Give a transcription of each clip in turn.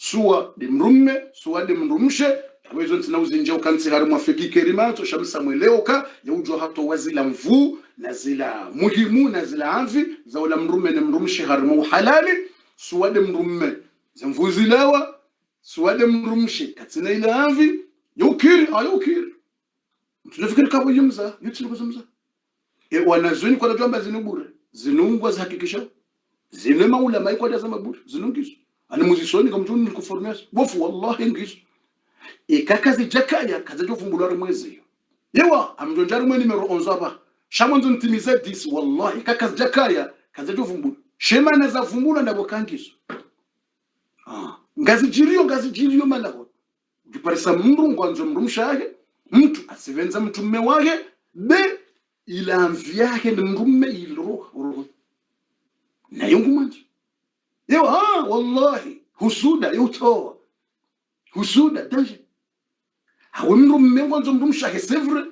suwa de mrumme suwa de mrumshe wezo ntina uzinja ukansi harimo afiki kerimato shamsa mweleoka ya ujo hato wazila mvu na zila muhimu na zila anvi za ula mrumme na mrumshe harimo halali suwa de mrumme za mvu zilawa suwa de mrumshe katina ila anvi yukiri tunafikiri kabo yumza yutsinuguzumza wanazweni kwa jamba zinubure zinungwa zihakikisha zine maulama iko da zama bure zinungizo ani muzisoni kamjuni kuformia bofu wallahi ngizo ikakazi jakaya kaza jofumbulwa mwezi yewa amjonjari mwe numero 11 hapa shamonzo ntimize 10 wallahi ikakazi jakaya kaza jofumbulwa shema na za fumbulwa ndabo kangizo ngazi jirio malaho jiparisa mndu ngwanzo mrumshaje mtu asivenza mtu mme wake be ila mvyake ni mrume ilo na yungu manje yewa wallahi husuda yutoa husuda daje hawe mrume ngwanzo mrumshaje sevre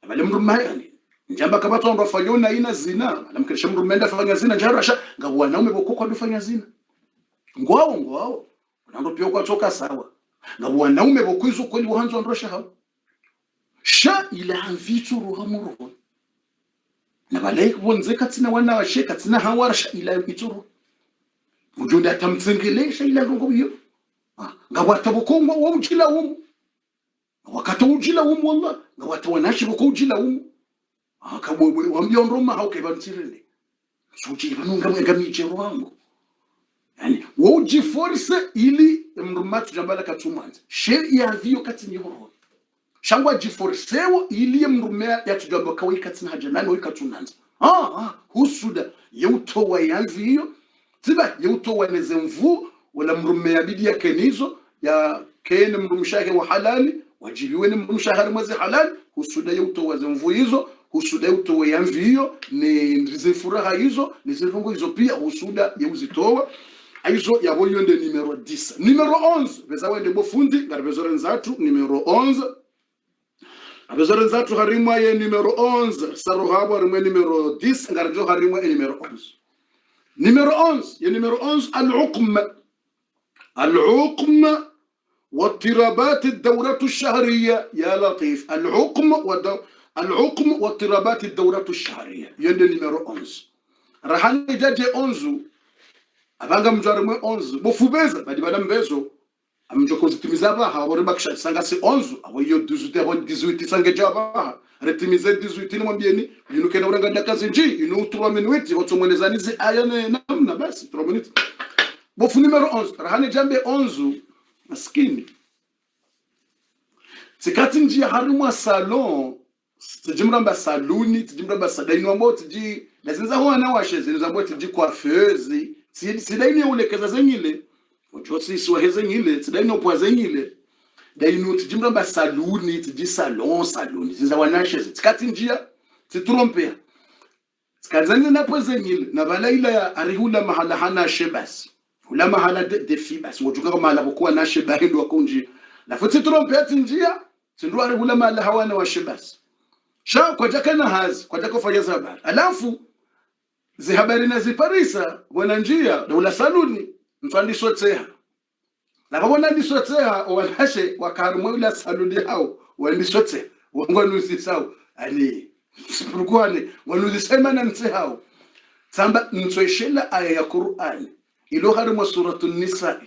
abale mrume yani njamba kabato ndo fanyona ina zina alamkisha mrume enda fanya zina jarasha ngawa naume bokoko ndofanya zina ngwao nando pia kwa toka sawa ngawa naume bokwizo kweli buhanzo ndosha hawo sha ila vitu ruhamuru na balai bonze katina wana washe katina hawarsha ila vituru ujunda atamtsengelesha ila rongo biyo ngawata bokongwa wo ujila umu wakati ujila umu wallah ngawata wanashi boko ujila umu akabwe wambio ndoma hauke bantirele suji banunga ngamiche ruhango yani wo ujiforce ili mrumatu jambala katumanza she ya vio katini horo shangwa jiforsewo ili mrumea ya tujamba kawai katina hajanani wika tunanza husuda yeutowa yanzi hiyo tiba yeutowa nezemvu wala mrumea bidi ya kenizo ya kene mrumshake wa halali wajiliwe ni mrumshahari mwezi halali husuda yeutowa zemvu hizo husuda yeutowa yanzi hiyo ni nzifuraha hizo nizirungu hizo pia husuda yeuzitowa hizo ya boyo nde numero 10 numero 11 beza wende bofundi ngarbezore nzatu numero 11 Abezore nzatu harimwa ye numero 11 saruhabo harimwa numero 10 ngarjo harimwa ye numero 11 numero 11 ye numero 11 العقم واضطرابات الدورة الشهرية يا لطيف العقم واضطرابات الدورة الشهرية يند numero 11 rahani jaje 11 abanga mjarumwe 11 bofubeza badibana mbezo amjoko zitimiza baha wori bakisha sanga si 11 awoyo 18 sange jaba retimize 18 ni mwambieni yinuke na uranga ndakazi nji inu 3 minutes hotomwelezanizi ayane namna basi 3 minutes bofu numero 11 rahani jambe 11 maskini sikati nji harumwa salon tijimramba saluni tijimramba sadaini wambo tiji lazinza huwa na washeze nzambo tiji coiffeuse sidaini ulekeza zengile ujosi swaheze ngile tidaino pwaze ngile daino tijimramba saluni tiji salon zinza wanashe zikati njia titrompea skazani na pwaze ngile na balaila ya arihula mahala hana shebas hula mahala defi bas ngojuka kama mahala bokuwa na sheba hindu wakunji na futi trompea tinjia tindu arihula mahala hawana wa shebas sha kwa jaka na hazi kwa jaka fanya habari alafu zihabari na ziparisa wana njia na ula saluni mfandi soteha na babona ndi soteha wanashe wakarumwe ula saluni hao wandi sote wangonuzi sawa ani sipurukwane wanuzi sema na nti hao samba ntoeshela aya ya Qur'an ilo harimo suratul nisa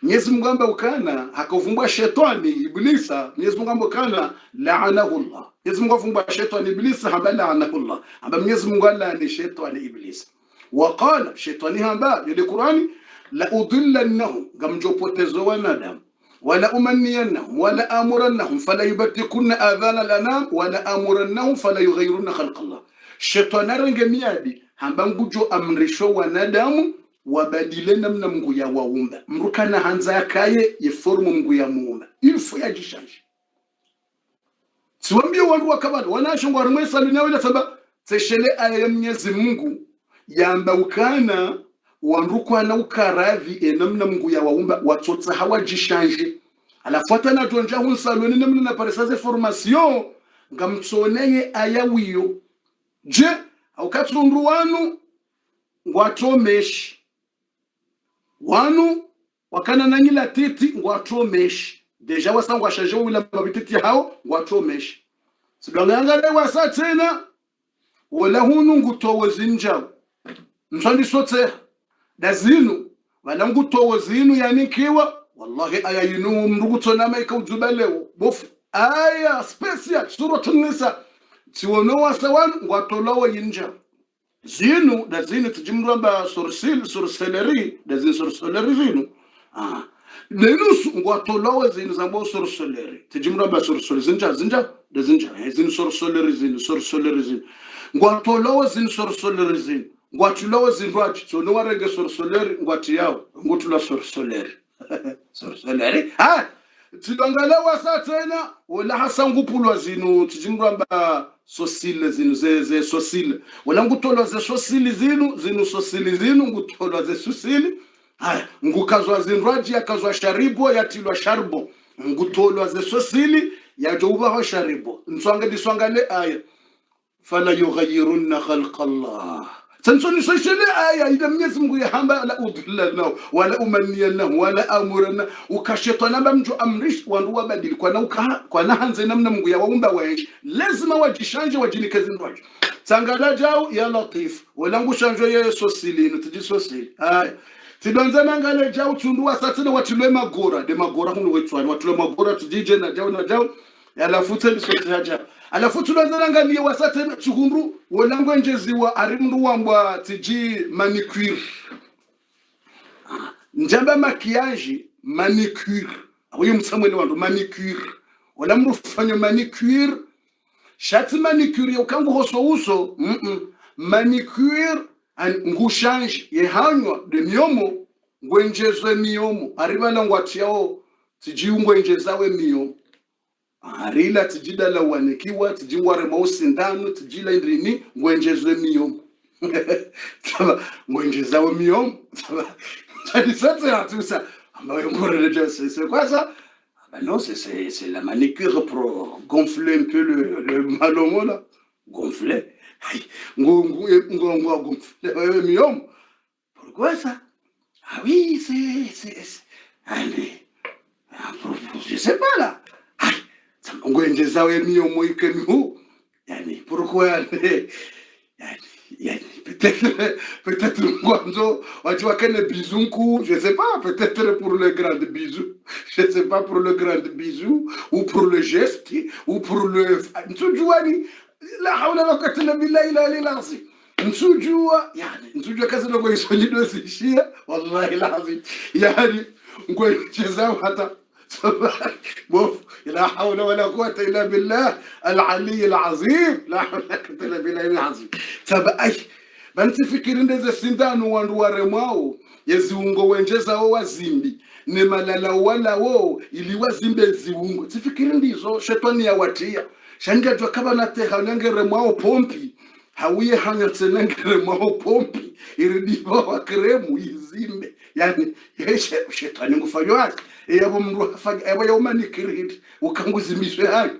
Mwenyezi Mungu amba ukana hakavumbwa shetani iblisa Mwenyezi Mungu amba ukana la'anahu Allah Mwenyezi Mungu avumbwa shetani iblisa hamba la'anahu Allah amba Mwenyezi Mungu ala ni shetani iblisa waqala shetani hamba yule Qur'ani la udillannahum gamjopotezo wanadamu wala umanniyannahum wala amurannahum fala yubtikunna adhana lanam wala amurannahum fala yughayrunna khalqa Allah shetani range miadi hamba ngujo amrisho wanadamu wabadile namna Mungu ya waumba mrukana hanza yakaye yeformu Mungu ya muumba ilfo ya jishanji siwambie wandu wakabado wanashongwa rumwe saluni wala saba teshele aya Mwenyezi Mungu yamba ukana wanduko na ukaravi namna Mungu ya waumba watotsa hawajishanje alafuata na tonja hun saluni namna na paresaze formation ngamtsoneye aya wiyo je aukatundu wanu ngwatomeshi wanu wakana nangila titi ngwatomeshi deja wasangwa shaje wila mabititi hao ngwatomeshi sidangangale wasa tena wala hunu ngutowe zinja msandi sote dazinu wala ngutowe zinu yani kiwa wallahi aya yinu mrugutona maika udzubaleo bofu aya special suratun nisa tiwono wasawan ngwatolawe yinja zinu dazinu tijimramba sorceleri dazinu sorceleri zinu Nenus ngwatolawe zinu zambo sorceleri tijimramba sorceleri zinja zinu sorceleri zinu ngwatolawe zinu sorceleri zinu ngwatulawe zinu wachi tsono warenge sorceleri ngwati yao ngutula sorceleri sorceleri tidangala wasa tena wala hasangu pulwa zinu tijimramba sosile zinu ze sosile wala ngutolwa ze sosile zinu sosile zinu ngutolwa ze sosile ngukazwa zinrwaji yakazwa sharibo yatilwa sharbo ngutolwa ze sosile yajoba ho sharibo nswanga diswangale aya fala yughayyirunna khalqa Allah تنسوني سوشيال آية إذا من يسمى يحمل لا أضلنا ولا أمنينا ولا أمرنا وكشيطنا بمجو أمرش وانروا بديل كنا هنزنا من مغيا ومبا ويش لازم واجي شانج واجي كذين واجي تانغالا جاو يا لطيف ولا نقول شانج يا سوسيلي نتجي سوسيل تبانزنا نغالا جاو تندوا ساتنا واتلو مغورا دي مغورا هم ويتوان واتلو مغورا تجي جنا جاو yala futeli sote haja ala futula nzanangalie wasate tsuhumru wolango njeziwa arimru wambwa tiji manicure njamba maquillage manicure abuye msamwele wandu manicure wala mrufanya manicure shati manicure yokangu hoso uso manicure ngushange yehanywa de miomo ngwenjezwe miomo aribala ngwatiao tiji ngwenjezawe miomo arila tijida la wanekiwa tijingware mausindano tijila indrini ngwenjezwe miyomo ngwenjezawe miyomo tadi sote hatusa ambayo ngore de c'est quoi ça non c'est la manicure pour gonfler un peu le malomo là gonfler ngongo gonfler miyomo pourquoi ça ah oui c'est allez je sais pas là ngwenjezawe miyomo ikemihu yani pourquoi yani peut-être ngwanzo wajua kene bizunku je sais pas peut-être pour le grand bisou je sais pas pour le grand bisou ou pour le geste ou pour le ntujwani la hawla wala quwwata illa billahi la ilaha illa ntujwa yani ntujwa kazi ndogo isonyido zishia wallahi lazim yani ngwenjezawe hata بوف لا حول ولا قوة إلا بالله العلي العظيم لا حول ولا قوة إلا بالله العظيم تبأي بنت فكرين ذا سندان وانوارماو يزونغو wenjeza wo wazimbi ne malala wala wo ili wazimbe ziungo tifikirin ndizo shetani ya watia shangajwa kaba na teha nangere mwao pompi hawiye hanya tsenangere mwao pompi iridiva wa kremu izimbe yani yeshe shetani ngufanywa yabo mru afanya yabo yaumanikiridi ukanguzimiswe hayo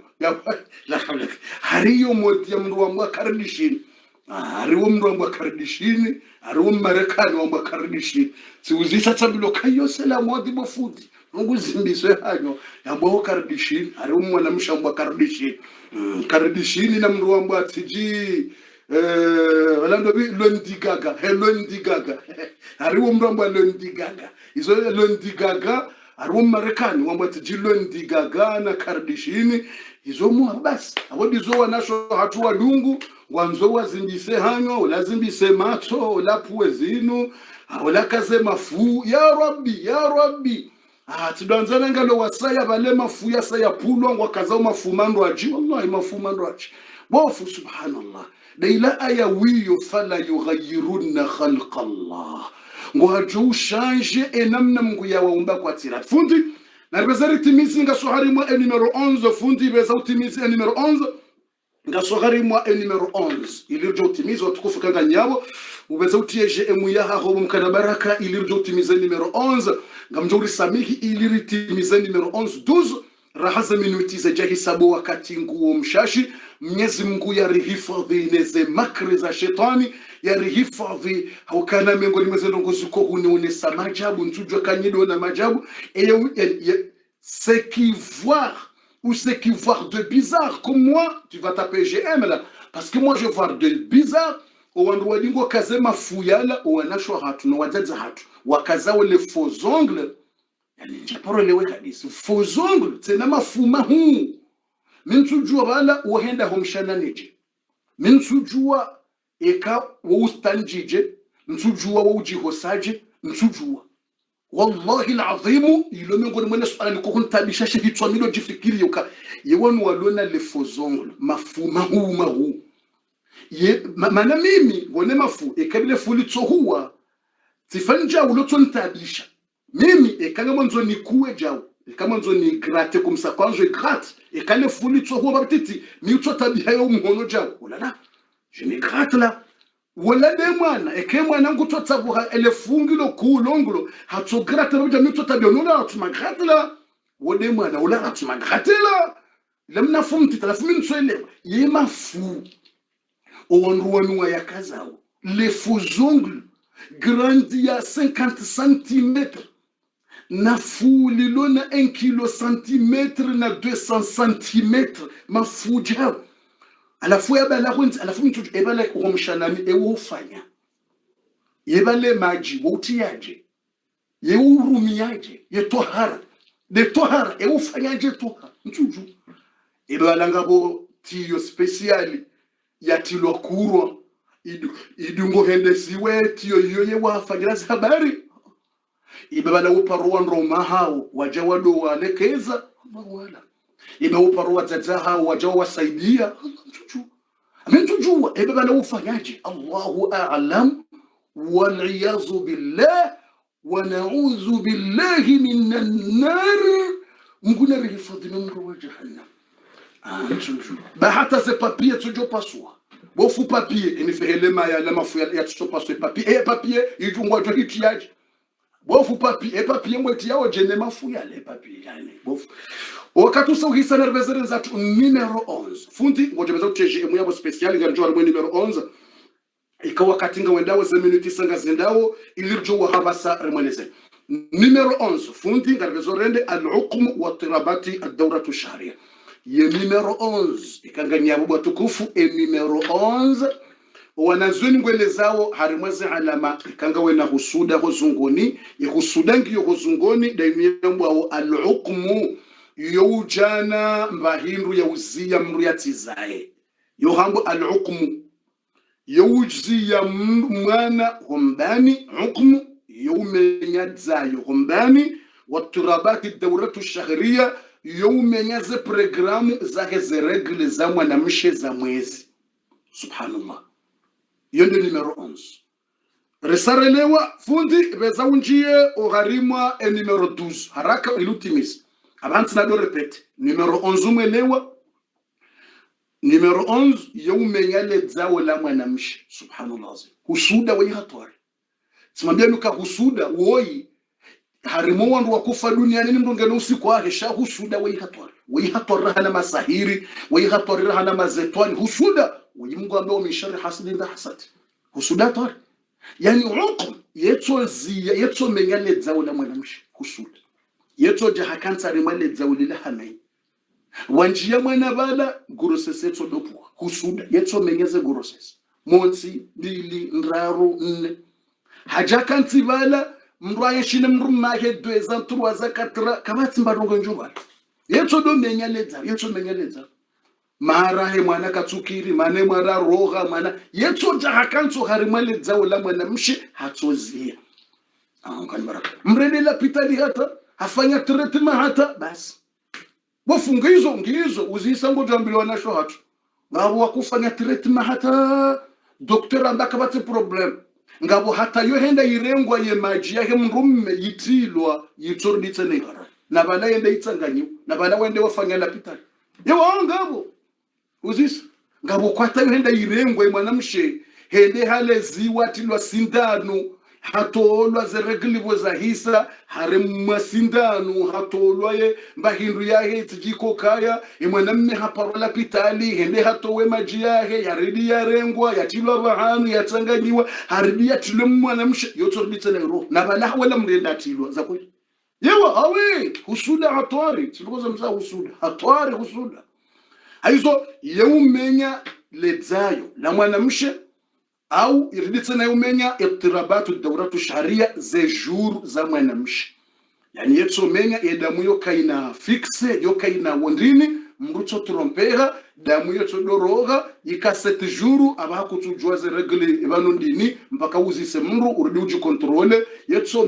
la hawla hariyo moti ya mru wa mwakarishini hariwo mru wa mwakarishini hariwo marekani wa mwakarishini siuzisa tabilo kayo sela modi bofuti nguzimiswe hayo yabo karishini hariwo mwana mshamba karishini karishini na mru wa mwatiji walando bi londigaga londigaga hariwo mru wa londigaga izo londigaga hariwo marekani wamba tijilo ndigaga na kardishini izo muha basi abodi zo wanasho hatu walungu wanzo wazimbise hanyo ulazimbise mato ulapuwe zinu ulakaze mafu ya rabbi tidanzana ngalo wasaya bale mafu ya saya pulwa ngwakaza mafu mando aji wallahi mafu mando aji bofu subhanallah deila aya wiyo fala yughayyirunna khalqa Allah ngwajo change enamna mungu ya waumba kwa tira fundi na rebezari timisi ngasohari mwa numero 11 fundi beza utimizi numero 11 ngasohari mwa numero 11 ilirjo utimizi watukufu kanga nyabo ubeza utieje emuyaha ho mukana baraka ilirjo utimizi numero 11 ngamjori samihi iliritimizi numero 11 12 rahaza minuti za jahisabu wakati nguo mshashi Mwenyezi Mungu yarihifadhi neze makri za shetani yarihifadhi haukana miongoni mwa ndongozi ko uneonesa majabu ntujwa kanyido na majabu et ce qui voir ou ce qui voir de bizarre comme moi tu vas taper GM là parce que moi je vois de bizarre owandu wadingo kazema fuyala owanashwa hatu na wajaza hatu wakazawo les faux ongles yani njaporo lewe hadisi faux ongles tena mafuma huu mintujua bala uhenda homshana neje mintujua eka woustanjije mintujua woujihosaje mintujua wallahi alazim ilo miongoni mwa swala liko kuntabisha shehitwa milo jifikiri yoka yewanu walona les faux ongles mafuma huu ye mana mimi ngone mafu ekabile fuli tsohuwa tifanja uloto ntabisha mimi ekanga mwanzo ni kuwe jawo kama mwanzo ni gratte comme ça quand je gratte ekale fuli tsohuwa babtiti ni utotabia yo mhono jawo ulala je me gratte là wala de mwana ekemwana ngutotsabuha elefungilo kulongulo hatso gratte babja ni utotabia nona atuma gratte là wode mwana ulala atuma gratte là lamna fumti talafu min soelewa ye mafu Ouanrouanoua yakazao. Les faux ongles grandis à 50 cm. Na fou lilona 1 kg na 200 cm. Ma fou jao. À la fois la ronde, à la fois tu ebale romshanami e wofanya. Yebale maji wotiaje. Ye urumiaje. Ye tohara. De tohara e wofanyaje tohara. Ntuju. Ebala ngabo tiyo speciali. Yatilo kurwa idungo hende siwe tiyo yoye wafagira habari ibabala uparuwa ndroma hao waja wado walekeza wala ibe uparuwa tata hao waja wasaidia amentujuwa ibabala ufanyaje Allahu a'lam wal iyazu billah wa na'udhu billahi minan nar nguna rihifadhina mru wa jahannam bah hata ces papiers toujours pas soi bon fou papier il fait les mailles la mafu ya toujours pas sur papier et papier il joue moi de hitiage bon fou papier et papier moi tia o jene mafu ya les papiers yani bon wakati usogisa nervezere za numero 11 fundi ngoje bezo teje mu yabo special ngarjo almo numero 11 ikawa katinga wendawo za minute sanga zendao ilirjo wa habasa remweleze numero 11 fundi ngarvezo rende al-uqm wa tirabati ad-dawratu ash-shahriyah ye numero 11 ikanganya bubu tukufu e numero 11 wanazweni ngwele zao harimweze alama ikanga wena husuda hozungoni ye husuda ngiyo hozungoni daimiyambo au al-uqmu yujana mbahindu ya uzia mru ya tizae yohangu al-uqmu yujia mwana humbani uqmu yumenya zayo humbani waturabaki dawratu shahriya yaumenyaze programu zake ze regle za mwanamshe za mwezi subhanallah yondo numero 11 resarelewa fundi beza unjie ogharimwa e numero 12 haraka ilutimis abantu na do repete numero 11 umelewa numero 11 yaumenyale zao la mwanamshe subhanallah husuda wa hatari simambia nuka husuda woi harimo wandu wakufa duniani ni mndongene usiku wake sha husuda weihatwara hana masahiri weihatwara hana mazetwani husuda Mungu ambaye umeshari hasidin da hasad husuda tar yani uqm yetso mengale zao la mwanamshi husuda yetso jahakansa rimale zao lila hanai wanjia mwana bala gurosese tso dopu husuda yetso mengeze gurosese monsi lili ndraro nne hajakansi bala mrwaye shine mrumahe 2 ans 3 ans 4 ans kabati mbarongo njoba yetso do menyaleza mara he mwana katsukiri mane mara roga mana yetso jahakanso harimale zao la mwana mshi hatsozia angani baraka mrendela pitali hata afanya treatment hata basi bofunga ngizo uzisa ngo jambiliwa nasho hatu ngabo wakufanya treatment hata docteur ambaka bate problem ngabo hata yo henda irengwa ye maji yake mrumme yitilwa yitorditse negara nabana yende itsanganyo nabana wende wafanya la pitali yewa ngabo uzisa ngabo kwata yo henda irengwa mwanamshe hende hale ziwa tilwa sindano hatolwa ze regli boza hisa hare masindano hatolwa ye mbahindu yahe tijiko kaya imwanamme haparola pitali hende hatowe maji yahe yaridi yarengwa yatilwa bahanu yatanganyiwa haridi yatilwe mwanamshe yotorbitse na ro na bala wala mrenda tilwa zakwe yewa awe husuda hatwari sibukoza mza husuda hatwari husuda aizo yeumenya ledzayo la mwanamshe au iriditse na umenya itirabatu dawratu sharia ze jour za mwanamshe yani yetso menya edamu yo kaina fixe yo kaina wondrini mrutso trompera damu yetso doroga ikasete jour abakutujwa ze regle ibanondini mpaka uzise mru urudi uji controle yetso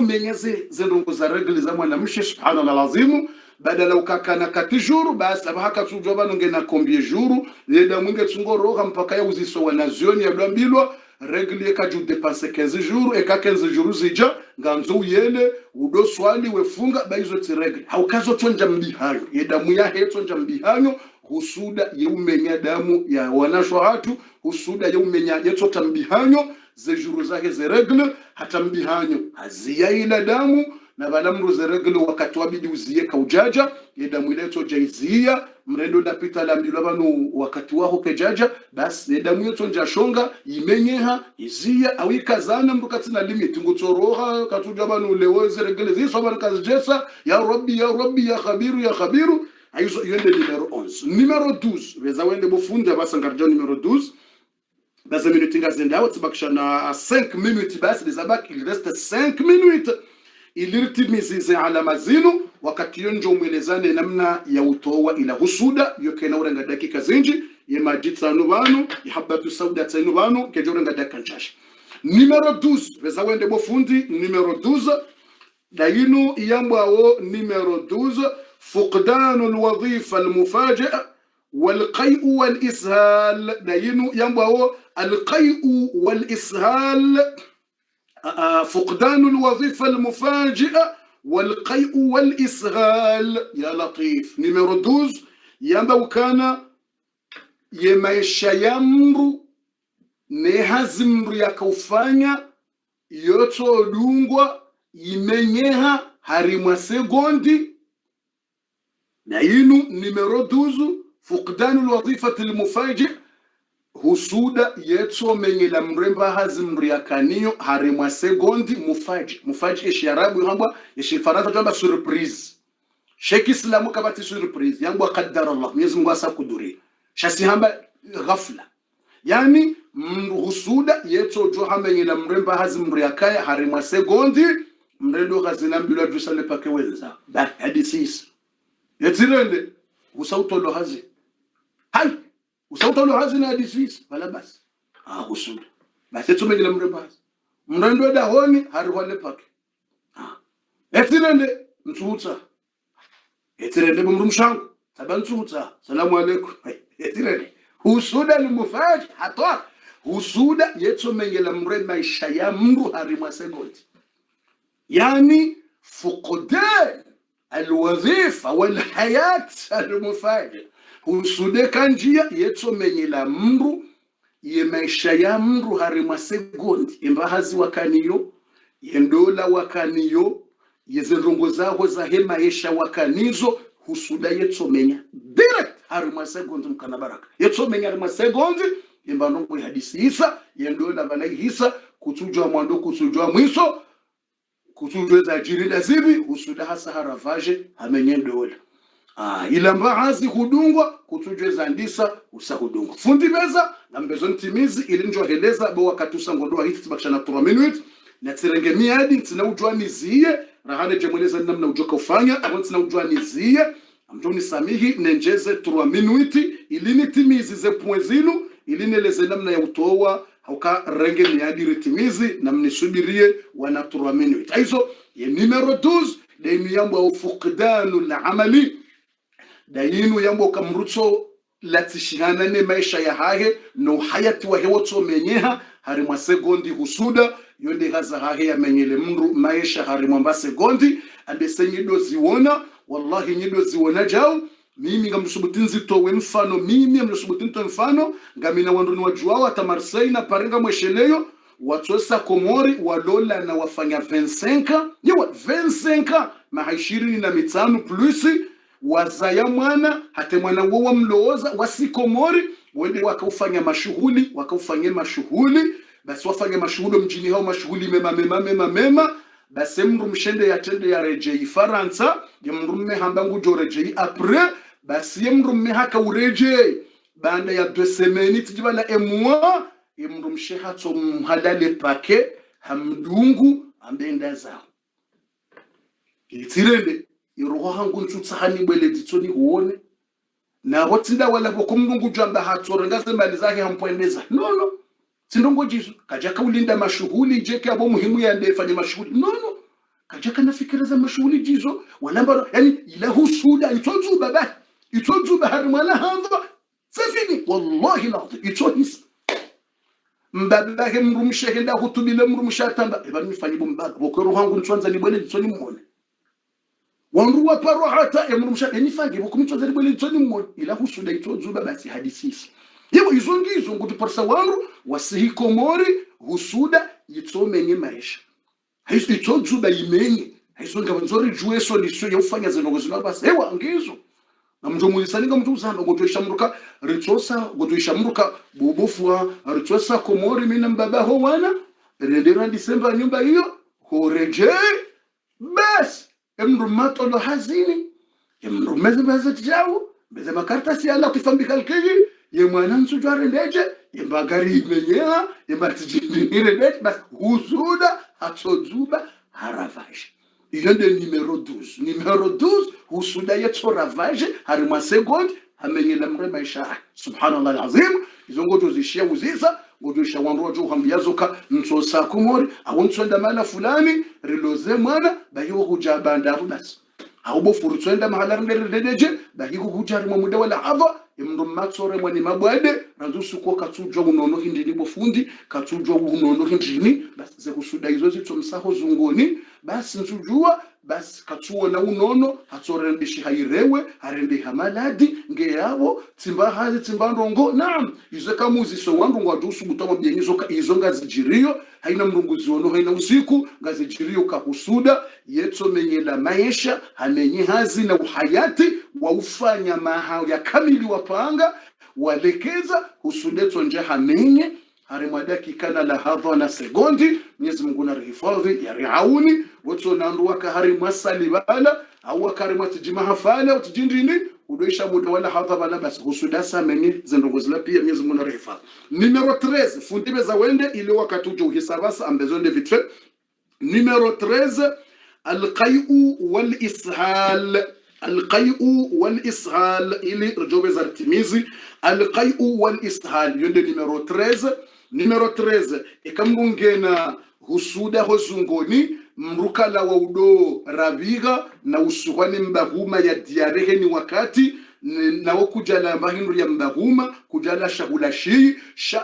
menya ze ndongo za regle za mwanamshe subhanallah lazimu badala ukakana kati juru basi abahaka tujwa banonge na combien jour leda mwinge tsungoroga mpaka ya uziso wanazioni ya blambilwa regle ka ju dépenser 15 jours et ka 15 jours zija nganzo yele udo swali wefunga baizo ti regle haukazo tonja mbihanyo yedamu ya hetso nja mbihanyo husuda yeumenya damu ya wanashwa hatu husuda yeumenya yetso tambihanyo ze jours zake ze regle hata mbihanyo azia ila damu na balamru ze regle wakati wabidi uziye kaujaja yedamu ileto jaizia mrendo ndapita lambilwa banu wakati waho kejaja basi yedamu yeto njashonga imenyeha izia awikazana mrukati na limit ngutsoroha katuja banu lewo ze regle ziso barakazjesa ya rabbi ya khabiru aizo yende numero 11 numero 12 beza wende bofunde basangarja numero 12 basa minute ngazenda tsibakisha na 5 minutes basi dezabaki il reste 5 minutes ilirtimizize ala mazinu wakati yonjo mwelezane namna ya utowa ila husuda yoke na uranga dakika zinji ye majitsanu banu ihabatu sauda tsanu banu kejo uranga dakika nchashi numero 12 beza wende bofundi numero 12 dayinu iyambwawo numero 12 فقدان الوظيفة المفاجئة والقيء والإسهال دينو ينبغو القيء والإسهال فقدان الوظيفة المفاجئة والقيء والإسهال يا لطيف نمرو 12 ينبغو كان يمايشا يمرو نهزمرو يكوفانيا يوتو دungwa imenyeha harimwa segondi نعينو نمرو 12 فقدان الوظيفة المفاجئ husuda yetso menyela mremba hazimriakaniyo harimwa segondi mufaji esharabu yamba eshifarata tamba surprise sheki islamu kabati surprise yamba qaddara Allah Mwenyezi Mungu asakuduri shasi hamba ghafla yani husuda yetso jo hamenyela mremba hazimriakaya harimwa segondi mrendo gazinambilo dusale pake wenza ba hadisi yetirende usautolo hazi hai usautolo hazi na hadisi wala basi usuda basi tumengela mrendo da honi harihole pake yetirende mtutsa yetirende bumrumshangu tabantutsa salamu alaykum yetirende usuda limufaji hatwa usuda yetumengela mrendo maisha ya mru harimwa segondi yani fuqdan الوظيفة والحياة المفاجئة husude kanjia yetso menyela mru yemaisha ya mru harima segondi imbahazi wakaniyo yendola wakaniyo yezenrongo zaho za hema yesha wakanizo husuda yetso menya direct harima segondi mkana baraka yetso menya harima segondi imbanongo hadisi isa yendola balai hisa kutujwa mwando kutujwa mwiso kutujweza jirida zibi husuda hasa haravaje hamenyendola ilamba hazi hudungwa kutujweza ndisa usahudungwa fundi beza na mbezo ntimizi ilinjwa heleza bo wakatusa ngodoa hithi tibakisha na 3 minutes na tirenge miadi ntina ujwa niziye rahane jemweleza namna ujoka ufanya abo ntina ujwa niziye amjoni samihi nenjeze 3 minutes ilini timizi ze point ilineleze namna ya utowa hauka renge miadi ritimizi na mnisubirie wana 3 minutes aizo ye numero 12 dainu yambo au fuqdanu la amali dainu yambo kamrutso latishihana ne maisha ya hahe no hayati wa hewotso menyeha harimwa segondi husuda yonde haza hahe ya menyele mru maisha harimwa mba segondi andese nyido ziwona wallahi nyido ziwona jao mimi ngamsubutinzi towe mfano mimi ngamsubutinto mfano ngamina wandoni wajuao ata Marseille na parenga mwesheleyo watosa Komori walola na wafanya 25 yewa 25 maha 25 plus wazaya mwana hata mwana wao mlooza wasikomori wende wakaufanya mashughuli basi wafanya mashughuli mjini hao mashughuli mema basi mru mshende yatende ya rejei Faransa ya mrume hambangu jo rejei après basi mrume haka urejei banda ya 2 semaines tijibala emwa mru msheha to mhalale pake hamdungu ambenda zao itirende iroho hangu ntutsahani bwele ditsoni huone na hotinda wala bokumnungu jamba hatorengaze mali zake hampwendeza no sindongo jizo kajaka ulinda mashughuli jeke abo muhimu ya ndefanye mashughuli no kajaka nafikira za mashughuli jizo walamba yani ila husuda itozuba harmala handha safini wallahi la itohis mbabake mrumshe nda hutubile mrumshatamba ebani fanyibo mbaba bokoro hangu ntwanza ni bwele ditsoni muone wanruwa paro hata emrumsha enifange bokumitwa zali bwele tsoni mmo ila husuda itozuba basi hadisisi yewe izongizo nguti parsa wanru wasihi Komori husuda yitsomenye maisha hizo itozuba imenye hizo ngabanzori jueso liso yofanya zinongo zino basi ewa ngizo namjomulisaninga mtu uzamba ngotoishamruka ritsosa ngotoishamruka bobofwa ritsosa Komori mina mbaba ho wana rendera Disemba nyumba hiyo horeje basi emrumato lo hazini emrumeze bazati jawo beze makarta si ala kufambika alkeji ye mwana nsujware ndeje ye bagari imenyea ye matijindire ndeje bas husuda hatsozuba haravage yende numero 12 husuda yetso ravage harima second hamenyela mrema isha subhanallah alazim izongoto zishia uzisa godosha wanrojo hambiazoka ntsosa Komori awontsonda mala fulani riloze mwana bayo hujabanda basi aubo furutsonda mahala renderedeje bayo hujari mu muda wala ava imndo matsore mwani mabwade ranzusuko katsujwa unono hindini bofundi katsujwa unono hindini basi zekusuda izo zitsomsaho zungoni basi nsujua basi katsuona unono hatsorendishi hairewe harende hamaladi ngeyabo tsimba hazi tsimba ndongo naam izo kamuzi so wangu ngwadusu butama byenyizo ka izo ngazijirio haina mrunguzi ono haina usiku ngazijirio kahusuda yetso menyela maisha hamenyi hazi na uhayati wa ufanya mahao ya kamili wapanga walekeza husudeto nje hamenye harima dakika na lahadha na sekondi Mwenyezi Mungu na rihifadhi ya riauni wote nanduwa ka harima salibala au karima tijima hafala utijindini udoisha muda wala hadha bala basi husudasa meni zendongozila pia Mwenyezi Mungu na rihifadhi. Numero 13 fundibe za wende ile wakati uje uhisabasa ambezonde vitfe. Numero 13 alqai'u wal ishal ili rjobe za timizi alqai'u wal ishal yonde numero 13 ikamungena husuda hozungoni mrukala wa udo rabiga na usuhani mbahuma ya diarehe ni wakati na wakujala mahindu ya mbahuma kujala shahulashi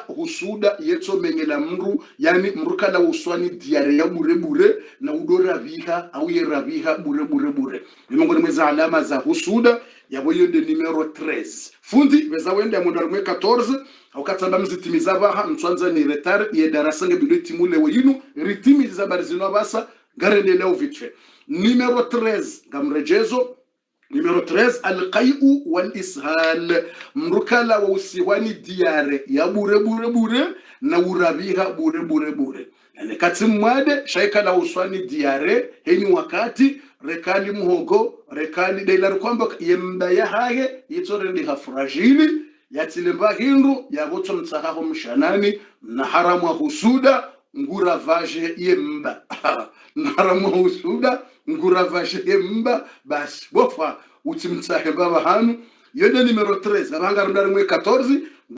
husuda yetso menyela mru yani mrukala wa uswani diare ya bure na udo rabiga au ye rabiga bure miongoni mweza alama za husuda ya boyonde numero 13 fundi beza wende ya mondarumwe 14 awukatamba mzitimiza baha mtwanza ni retar ye darasange bido timule weyinu ritimi zabari zino basa garende leo vitfe. Numero 13 gamrejezo numero 13 alqai'u wal ishal mrukala wa usiwani diare ya bure na urabiha bure yani katimwade shaikala uswani diare heni wakati rekali muhogo rekali dailar kwamba yemba ya haye yitorende hafrajili yatilemba hindu yagotso mtsahaho mshanani na haramu husuda ngura vaje yemba na haramu husuda ngura vaje yemba basi bofa utimtsahe baba hanu yode numero 13 abanga rundarimwe 14